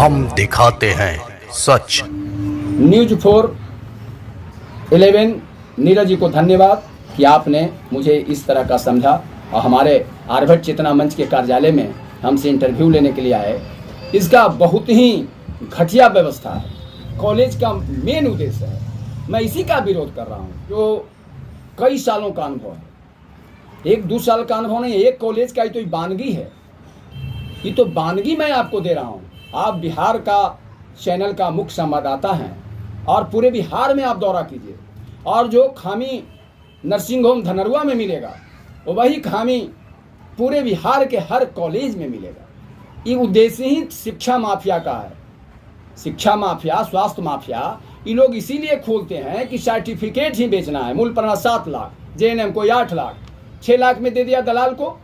हम दिखाते हैं सच। न्यूज 4/11 नीरज जी को धन्यवाद कि आपने मुझे इस तरह का समझा और हमारे आर्यभट्ट चेतना मंच के कार्यालय में हमसे इंटरव्यू लेने के लिए आए। इसका बहुत ही घटिया व्यवस्था है। कॉलेज का मेन उद्देश्य है, मैं इसी का विरोध कर रहा हूँ जो कई सालों का अनुभव है। 1-2 साल का अनुभव नहीं, एक कॉलेज का ही तो बानगी है। ये तो बानगी मैं आपको दे रहा हूँ। आप बिहार का चैनल का मुख्य संवाददाता हैं और पूरे बिहार में आप दौरा कीजिए और जो खामी नर्सिंग होम धनरुआ में मिलेगा वही खामी पूरे बिहार के हर कॉलेज में मिलेगा। ये उद्देश्य ही शिक्षा माफिया का है। शिक्षा माफिया, स्वास्थ्य माफिया, ये लोग इसीलिए खोलते हैं कि सर्टिफिकेट ही बेचना है। मूल प्रमाण 7 लाख, JNM को 8 लाख, 6 लाख में दे दिया दलाल को,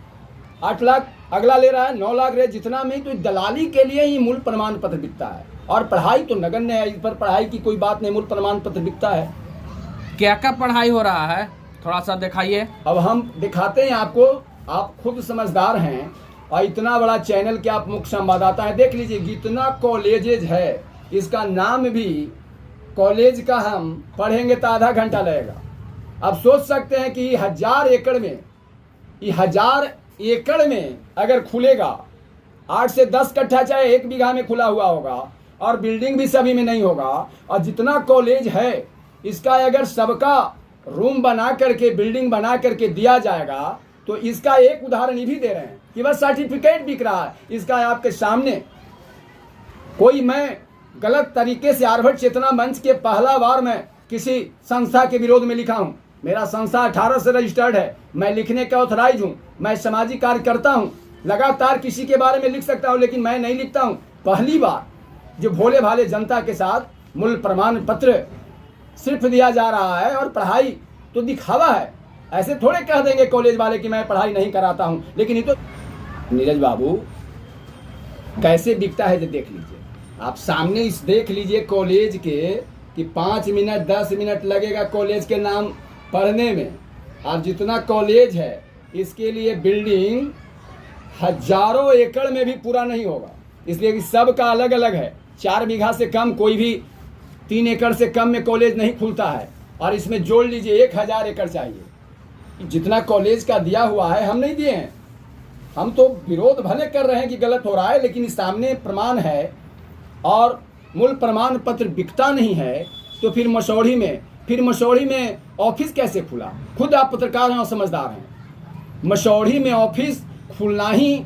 8 लाख अगला ले रहा है, 9 लाख रहे जितना में। तो दलाली के लिए ही मूल प्रमाण पत्र बिकता है और पढ़ाई तो नगण्य है। इस पर पढ़ाई की कोई बात नहीं, मूल प्रमाण पत्र बिकता है। क्या क्या पढ़ाई हो रहा है, थोड़ा सा दिखाइए। अब हम दिखाते हैं आपको, आप खुद समझदार हैं और इतना बड़ा चैनल के आप मुख्य संवाददाता हैं। देख लीजिए कितना कॉलेजेज है, इसका नाम भी कॉलेज का हम पढ़ेंगे तो आधा घंटा लगेगा। अब सोच सकते हैं कि 1000 एकड़ में, ये 1000 एकड़ में अगर खुलेगा, 8 से 10 कट्ठा चाहे 1 बीघा में खुला हुआ होगा और बिल्डिंग भी सभी में नहीं होगा। और जितना कॉलेज है इसका अगर सबका रूम बना करके, बिल्डिंग बना करके दिया जाएगा तो इसका एक उदाहरण ये भी दे रहे हैं कि बस सर्टिफिकेट बिक रहा है। इसका आपके सामने कोई, मैं गलत तरीके से आर्यभट्ट चेतना मंच के पहला बार मैं किसी संस्था के विरोध में लिखा हूं। मेरा संस्था 18 से रजिस्टर्ड है, मैं लिखने का ऑथराइज हूं, मैं सामाजिक कार्य करता हूं, लगातार किसी के बारे में लिख सकता हूं, लेकिन मैं नहीं लिखता हूं। पहली बार जो भोले भाले जनता के साथ मूल प्रमाण पत्र सिर्फ दिया जा रहा है और पढ़ाई तो दिखावा है। ऐसे थोड़े कह देंगे कॉलेज वाले कि मैं पढ़ाई नहीं कराता हूं, लेकिन ये तो नीरज बाबू कैसे बिकता है जो देख लीजिए। आप सामने इस देख लीजिए कॉलेज के कि 5 मिनट 10 मिनट लगेगा कॉलेज के नाम पढ़ने में। और जितना कॉलेज है इसके लिए बिल्डिंग हजारों एकड़ में भी पूरा नहीं होगा, इसलिए कि सबका अलग अलग है। 4 बीघा से कम, कोई भी 3 एकड़ से कम में कॉलेज नहीं खुलता है। और इसमें जोड़ लीजिए 1000 एकड़ चाहिए। जितना कॉलेज का दिया हुआ है हम नहीं दिए हैं। हम तो विरोध भले कर रहे हैं कि गलत हो रहा है, लेकिन सामने प्रमाण है और मूल प्रमाण पत्र बिकता नहीं है। तो फिर मसौढ़ी में ऑफिस कैसे खुला? खुद आप पत्रकार हैं और समझदार हैं। मसौढ़ी में ऑफिस खुलना ही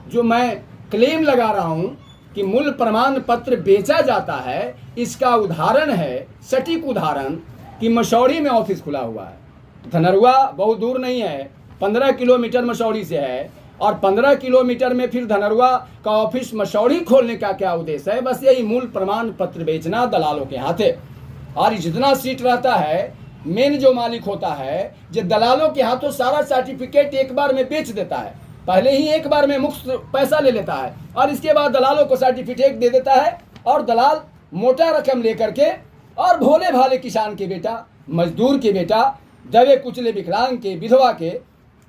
जो मैं क्लेम लगा रहा हूं कि मूल प्रमाण पत्र बेचा जाता है, इसका उदाहरण है, सटीक उदाहरण कि मसौढ़ी में ऑफिस खुला हुआ है। धनरुआ बहुत दूर नहीं है, 15 किलोमीटर मसौढ़ी से है और 15 किलोमीटर में फिर धनरुआ का ऑफिस मसौढ़ी खोलने का क्या उद्देश्य है? बस यही मूल प्रमाण पत्र बेचना दलालों के हाथे। और जितना सीट रहता है, मेन जो मालिक होता है, जो दलालों के हाथों सारा सर्टिफिकेट एक बार में बेच देता है। पहले ही एक बार में मुफ्त पैसा ले लेता है और इसके बाद दलालों को सर्टिफिकेट दे देता है और दलाल मोटा रकम लेकर के और भोले भाले किसान के बेटा, मजदूर के बेटा, दबे कुचले विकलांग के, विधवा के,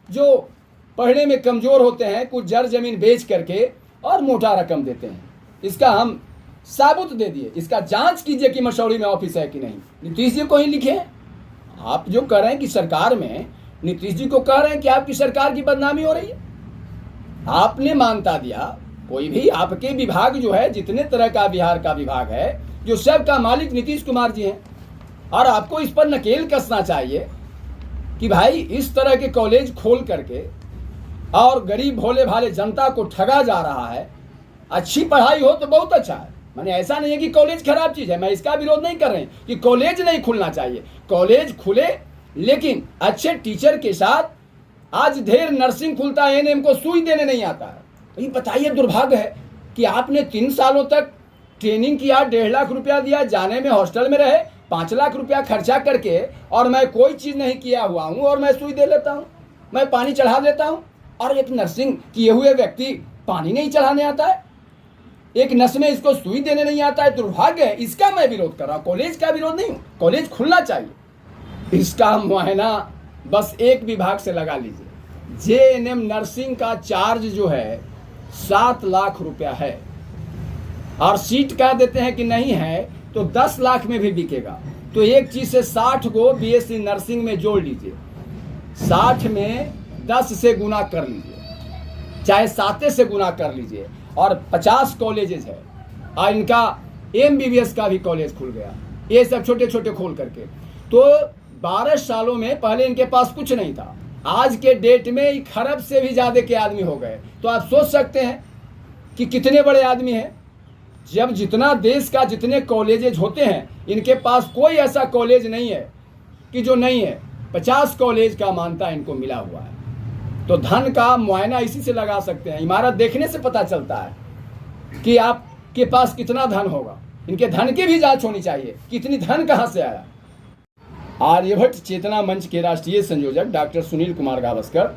जो पढ़ने में कमजोर होते हैं, कुछ जर जमीन बेच करके और मोटा रकम देते हैं। इसका हम साबुत दे दिए, इसका जांच कीजिए कि मसौढ़ी में ऑफिस है कि नहीं। नीतीश जी को ही लिखे। आप जो कह रहे हैं कि सरकार में, नीतीश जी को कह रहे हैं कि आपकी सरकार की बदनामी हो रही है। आपने मानता दिया, कोई भी आपके विभाग जो है, जितने तरह का बिहार का विभाग है, जो सब का मालिक नीतीश कुमार जी हैं। और आपको इस पर नकेल कसना चाहिए कि भाई इस तरह के कॉलेज खोल करके और गरीब भोले भाले जनता को ठगा जा रहा है। अच्छी पढ़ाई हो तो बहुत अच्छा है, माने ऐसा नहीं है कि कॉलेज खराब चीज है, मैं इसका विरोध नहीं कर रहे हैं कि कॉलेज नहीं खुलना चाहिए। कॉलेज खुले, लेकिन अच्छे टीचर के साथ। आज ढेर नर्सिंग खुलता है, ANM को सुई देने नहीं आता है। ये बताइए, दुर्भाग्य है कि आपने 3 सालों तक ट्रेनिंग किया, 1.5 लाख रुपया दिया, जाने में हॉस्टल में रहे, 5 लाख रुपया खर्चा करके, और मैं कोई चीज नहीं किया हुआ हूं और मैं सुई दे लेता हूं, मैं पानी चढ़ा देता हूं। और एक नर्सिंग किए हुए व्यक्ति पानी नहीं चढ़ाने आता है, एक नस में इसको सुई देने नहीं आता है। दुर्भाग्य है, इसका मैं विरोध कर रहा हूं, कॉलेज का विरोध नहीं हूं। कॉलेज खुलना चाहिए। इसका मुआयना बस एक विभाग से लगा लीजिए। JNM नर्सिंग का चार्ज जो है 7 लाख रुपया है। और सीट कह देते हैं कि नहीं है तो 10 लाख में भी बिकेगा। तो एक चीज से 60 को बीएससी नर्सिंग में जोड़ लीजिए, 60 में 10 से गुना कर लीजिए, चाहे 7 से गुना कर लीजिए, और 50 कॉलेजेस है। और इनका एमबीबीएस का भी कॉलेज खुल गया, ये सब छोटे छोटे खोल करके। तो 12 सालों में पहले इनके पास कुछ नहीं था, आज के डेट में 1 खरब से भी ज़्यादा के आदमी हो गए। तो आप सोच सकते हैं कि कितने बड़े आदमी हैं। जब जितना देश का जितने कॉलेजेज होते हैं, इनके पास कोई ऐसा कॉलेज नहीं है कि जो नहीं है। 50 कॉलेज का मान्यता इनको मिला हुआ है। तो धन का मुआयना इसी से लगा सकते हैं, इमारत देखने से पता चलता है कि आपके पास कितना धन होगा। इनके धन की भी जांच होनी चाहिए, कितनी धन कहाँ से आया। आर्यभट्ट चेतना मंच के राष्ट्रीय संयोजक डॉक्टर सुनील कुमार गावस्कर